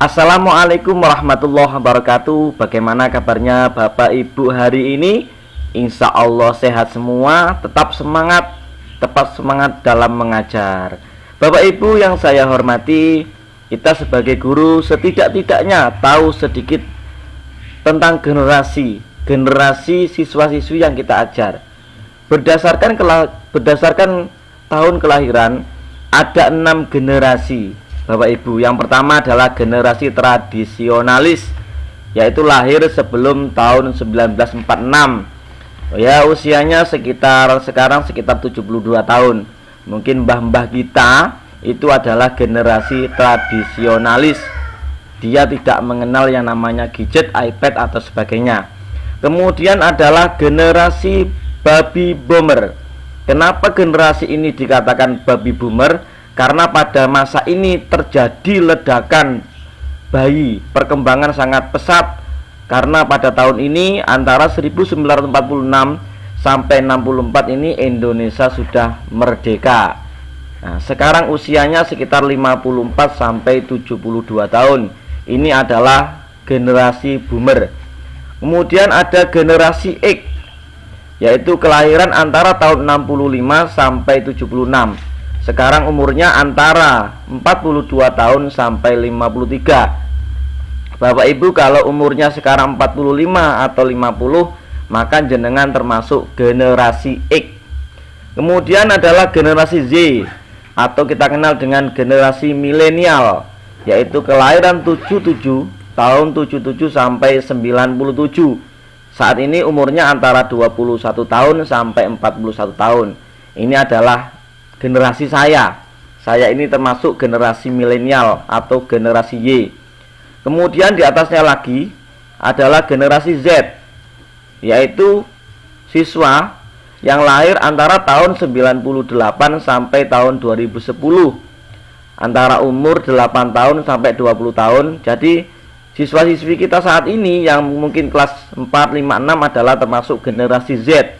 Assalamualaikum warahmatullahi wabarakatuh. Bagaimana kabarnya Bapak Ibu hari ini? Insya Allah sehat semua. Tetap semangat dalam mengajar. Bapak Ibu yang saya hormati, kita sebagai guru setidak-tidaknya tahu sedikit tentang generasi siswa-siswi yang kita ajar. Berdasarkan tahun kelahiran, ada 6 generasi Bapak Ibu. Yang pertama adalah generasi tradisionalis, yaitu lahir sebelum tahun 1946. Ya, usianya sekarang sekitar 72 tahun. Mungkin mbah-mbah kita itu adalah generasi tradisionalis. Dia tidak mengenal yang namanya gadget, iPad atau sebagainya. Kemudian adalah generasi baby boomer. Kenapa generasi ini dikatakan baby boomer? Karena pada masa ini terjadi ledakan bayi, perkembangan sangat pesat. Karena pada tahun ini antara 1946 sampai 64 ini Indonesia sudah merdeka. Nah, sekarang usianya sekitar 54 sampai 72 tahun. Ini adalah generasi boomer. Kemudian ada generasi X, yaitu kelahiran antara tahun 65 sampai 76. Sekarang umurnya antara 42 tahun sampai 53. Bapak Ibu, kalau umurnya sekarang 45 atau 50, maka jenengan termasuk generasi X. Kemudian adalah generasi Z, atau kita kenal dengan generasi milenial, yaitu kelahiran 77 tahun 77 sampai 97. Saat ini umurnya antara 21 tahun sampai 41 tahun. Ini adalah generasi saya ini termasuk generasi milenial atau generasi Y. Kemudian di atasnya lagi adalah generasi Z, yaitu siswa yang lahir antara tahun 98 sampai tahun 2010, antara umur 8 tahun sampai 20 tahun. Jadi siswa-siswi kita saat ini yang mungkin kelas 4, 5, 6 adalah termasuk generasi Z.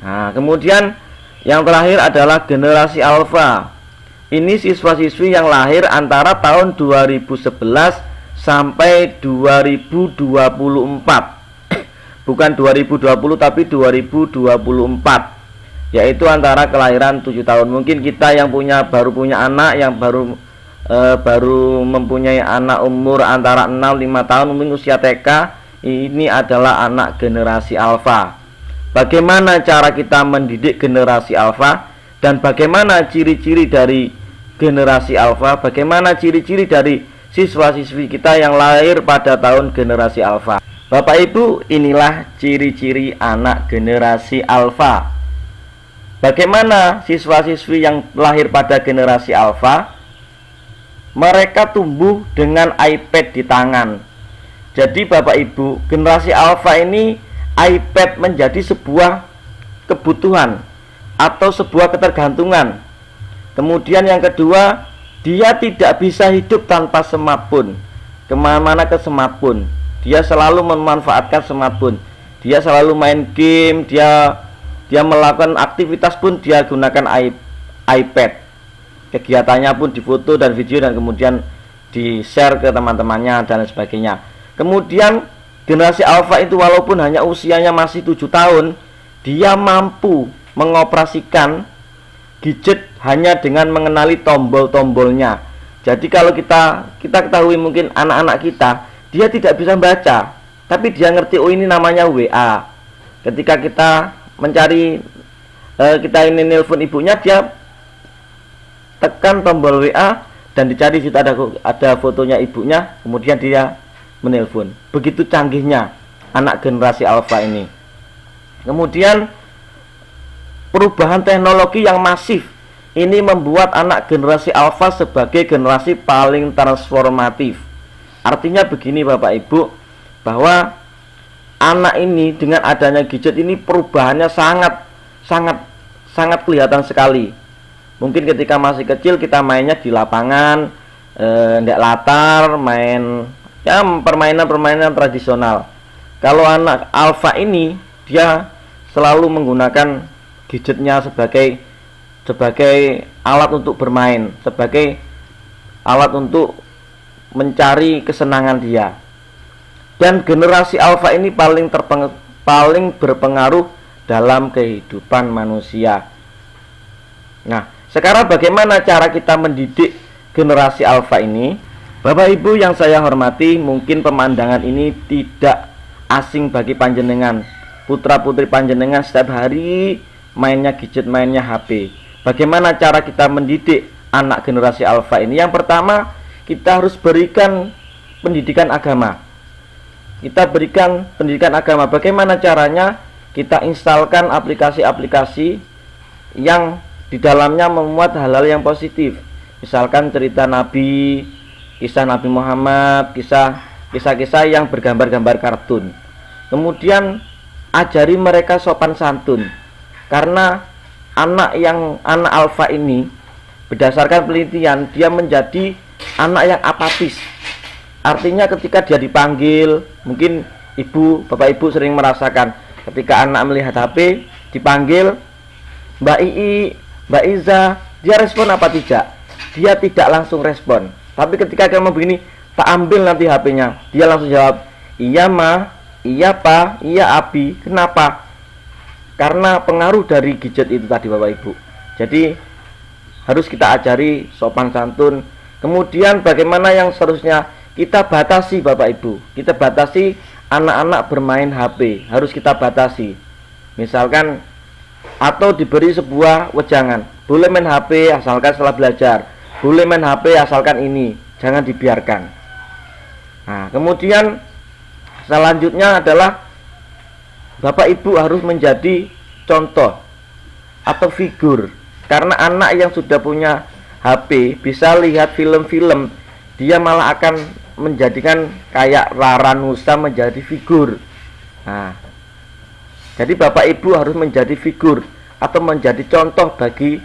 Nah, kemudian yang terakhir adalah generasi alfa. Ini siswa-siswi yang lahir antara tahun 2011 sampai 2024. Bukan 2020 tapi 2024. Yaitu antara kelahiran 7 tahun. Mungkin kita yang baru punya anak, yang baru mempunyai anak umur antara 6-5 tahun, mungkin usia TK, ini adalah anak generasi alfa. Bagaimana cara kita mendidik generasi alfa, dan bagaimana ciri-ciri dari generasi alfa, bagaimana ciri-ciri dari siswa-siswi kita yang lahir pada tahun generasi alfa. Bapak Ibu, inilah ciri-ciri anak generasi alfa. Bagaimana siswa-siswi yang lahir pada generasi alfa? Mereka tumbuh dengan iPad di tangan. Jadi Bapak Ibu, generasi alfa ini iPad menjadi sebuah kebutuhan atau sebuah ketergantungan. Kemudian yang kedua, dia tidak bisa hidup tanpa smartphone. Kemana-mana ke smartphone, dia selalu memanfaatkan smartphone. Dia selalu main game, dia melakukan aktivitas pun dia gunakan iPad. Kegiatannya pun difoto dan video dan kemudian di-share ke teman-temannya dan sebagainya. Kemudian generasi alfa itu walaupun hanya usianya masih 7 tahun, dia mampu mengoperasikan gadget hanya dengan mengenali tombol-tombolnya. Jadi kalau kita ketahui mungkin anak-anak kita, dia tidak bisa baca, tapi dia ngerti, oh ini namanya WA. Ketika kita mencari, kita ini nelpon ibunya, dia tekan tombol WA dan dicari situ ada fotonya ibunya, kemudian dia menelpon. Begitu canggihnya anak generasi alfa ini. Kemudian perubahan teknologi yang masif ini membuat anak generasi alfa sebagai generasi paling transformatif. Artinya begini Bapak Ibu, bahwa anak ini dengan adanya gadget ini perubahannya sangat kelihatan sekali. Mungkin ketika masih kecil kita mainnya di lapangan, ndak latar, main ya permainan tradisional. Kalau anak alfa ini dia selalu menggunakan gadgetnya sebagai alat untuk bermain, sebagai alat untuk mencari kesenangan dia. Dan generasi alfa ini paling berpengaruh dalam kehidupan manusia. Nah, sekarang bagaimana cara kita mendidik generasi alfa ini? Bapak Ibu yang saya hormati, mungkin pemandangan ini tidak asing bagi panjenengan. Putra-putri panjenengan setiap hari mainnya gadget, mainnya HP. Bagaimana cara kita mendidik anak generasi alfa ini? Yang pertama, kita harus berikan pendidikan agama. Kita berikan pendidikan agama. Bagaimana caranya? Kita instalkan aplikasi-aplikasi yang di dalamnya memuat hal-hal yang positif. Misalkan cerita Nabi, kisah Nabi Muhammad, kisah-kisah yang bergambar-gambar kartun. Kemudian ajari mereka sopan santun. Karena anak alfa ini berdasarkan penelitian dia menjadi anak yang apatis. Artinya ketika dia dipanggil, mungkin bapak ibu sering merasakan ketika anak melihat HP dipanggil Mbak Ii, Mbak Iza, dia respon apa tidak? Dia tidak langsung respon. Tapi ketika kamu begini, tak ambil nanti HP-nya, dia langsung jawab, iya ma, iya pa, iya abi. Kenapa? Karena pengaruh dari gadget itu tadi bapak ibu. Jadi harus kita ajari sopan santun. Kemudian bagaimana yang seterusnya? Kita batasi bapak ibu. Kita batasi anak-anak bermain HP. Harus kita batasi. Misalkan atau diberi sebuah wejangan. Boleh main HP asalkan setelah belajar. Boleh main HP asalkan ini. Jangan dibiarkan. Nah, kemudian selanjutnya adalah bapak ibu harus menjadi contoh atau figur. Karena anak yang sudah punya HP bisa lihat film-film, dia malah akan menjadikan kayak Rara Nusa menjadi figur. Nah, jadi bapak ibu harus menjadi figur atau menjadi contoh bagi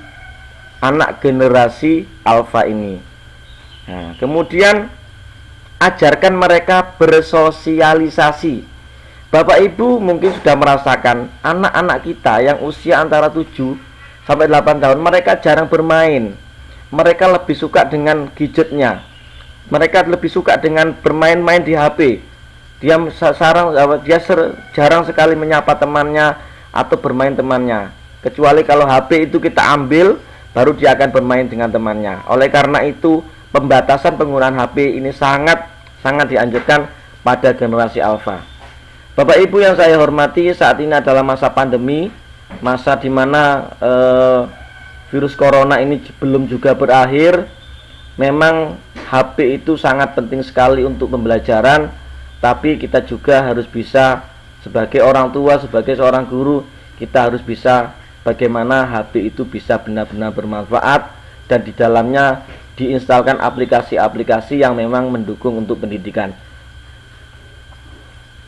anak generasi alfa ini. Nah, kemudian ajarkan mereka bersosialisasi. Bapak ibu mungkin sudah merasakan anak-anak kita yang usia antara 7 sampai 8 tahun, mereka jarang bermain. Mereka lebih suka dengan gadgetnya. Mereka lebih suka dengan bermain-main di HP. Dia jarang sekali menyapa temannya atau bermain temannya. Kecuali kalau HP itu kita ambil, baru dia akan bermain dengan temannya. Oleh karena itu, pembatasan penggunaan HP ini sangat dianjurkan pada generasi alfa. Bapak ibu yang saya hormati, saat ini adalah masa pandemi, masa dimana virus corona ini belum juga berakhir. Memang HP itu sangat penting sekali untuk pembelajaran, tapi kita juga harus bisa sebagai orang tua, sebagai seorang guru, kita harus bisa bagaimana HP itu bisa benar-benar bermanfaat dan di dalamnya diinstalkan aplikasi-aplikasi yang memang mendukung untuk pendidikan.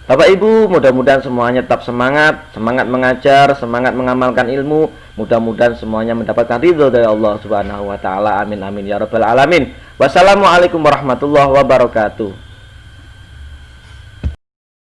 Bapak Ibu, mudah-mudahan semuanya tetap semangat mengajar, semangat mengamalkan ilmu. Mudah-mudahan semuanya mendapatkan ridho dari Allah Subhanahu wa taala. Amin amin ya rabbal alamin. Wassalamualaikum warahmatullahi wabarakatuh.